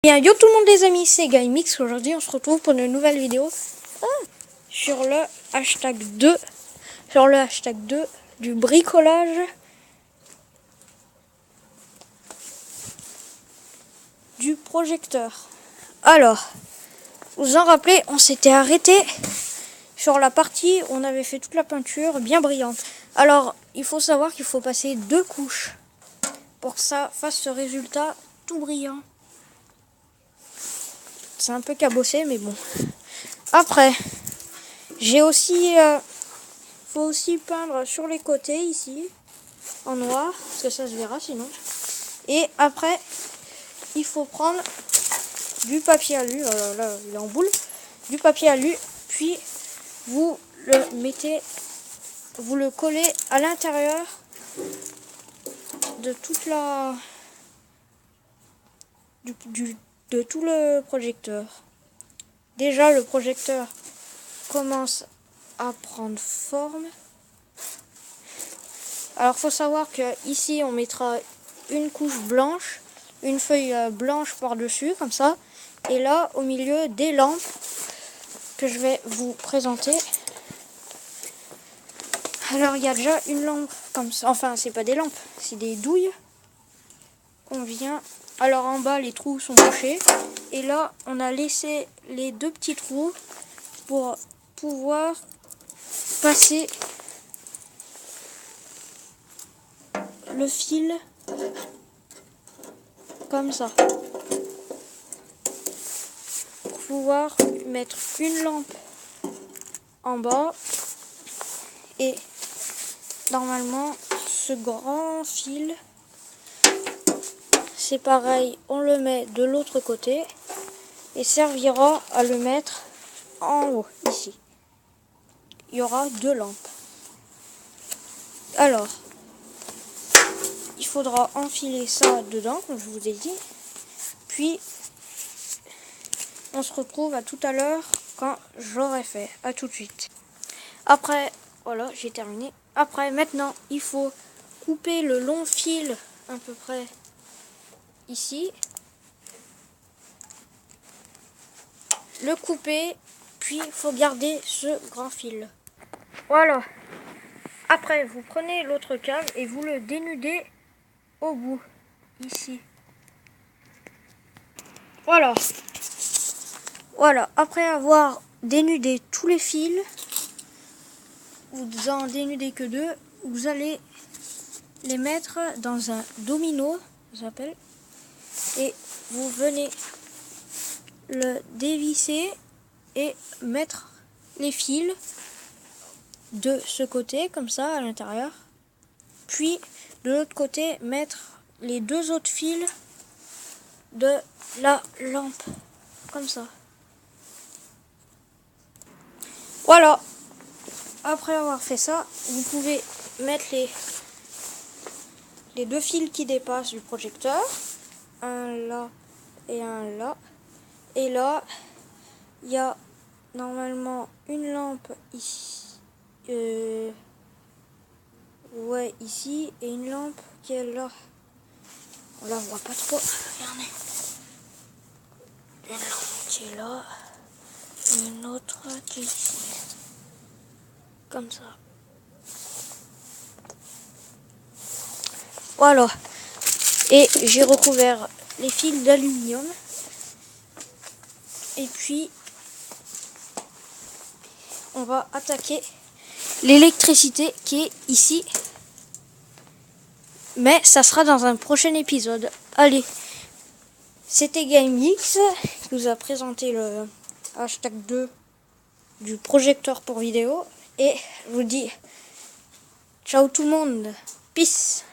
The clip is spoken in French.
Bien, yo tout le monde les amis, c'est GuyMix. Aujourd'hui on se retrouve pour une nouvelle vidéo sur le hashtag 2 du bricolage du projecteur. Alors, vous en rappelez, on s'était arrêté sur la partie où on avait fait toute la peinture bien brillante. Alors, il faut savoir qu'il faut passer 2 couches pour que ça fasse ce résultat tout brillant. C'est un peu cabossé, mais bon. Après, j'ai aussi... faut aussi peindre sur les côtés ici, en noir, parce que ça se verra sinon. Et après, il faut prendre du papier alu, là il est en boule, du papier alu, puis vous le mettez, vous le collez à l'intérieur de toute la... de tout le projecteur. Déjà le projecteur commence à prendre forme. Alors faut savoir que ici on mettra une couche blanche, une feuille blanche par dessus comme ça, et là au milieu des lampes que je vais vous présenter. Alors il y a déjà une lampe comme ça, enfin c'est pas des lampes, c'est des douilles qu'on vient. Alors en bas les trous sont bouchés et là on a laissé les 2 petits trous pour pouvoir passer le fil comme ça, pour pouvoir mettre une lampe en bas. Et normalement ce grand fil, c'est pareil, on le met de l'autre côté et servira à le mettre en haut ici. Il y aura 2 lampes. Alors il faudra enfiler ça dedans comme je vous ai dit, puis on se retrouve à tout à l'heure quand j'aurai fait. À tout de suite. Après, voilà, j'ai terminé. Après, maintenant, il faut couper le long fil à peu près ici. Le couper, puis il faut garder ce grand fil. Voilà. Après, vous prenez l'autre câble et vous le dénudez au bout, ici. Voilà. Voilà. Après avoir dénudé tous les fils, vous en dénudez que 2, vous allez les mettre dans un domino, ça s'appelle, et vous venez le dévisser et mettre les fils de ce côté comme ça à l'intérieur, puis de l'autre côté mettre les 2 autres fils de la lampe comme ça. Voilà. Après avoir fait ça, vous pouvez mettre les 2 fils qui dépassent du projecteur, un là et un là. Et là, il y a normalement une lampe ici, ouais ici, et une lampe qui est là. On la voit pas trop. Regardez. Une lampe qui est là, et une autre qui est ici. Comme ça. Voilà. Et j'ai recouvert les fils d'aluminium. Et puis, on va attaquer l'électricité qui est ici. Mais ça sera dans un prochain épisode. Allez, c'était GuyMix qui vous a présenté le hashtag 2 du projecteur pour vidéo. Et je vous dis ciao tout le monde. Peace.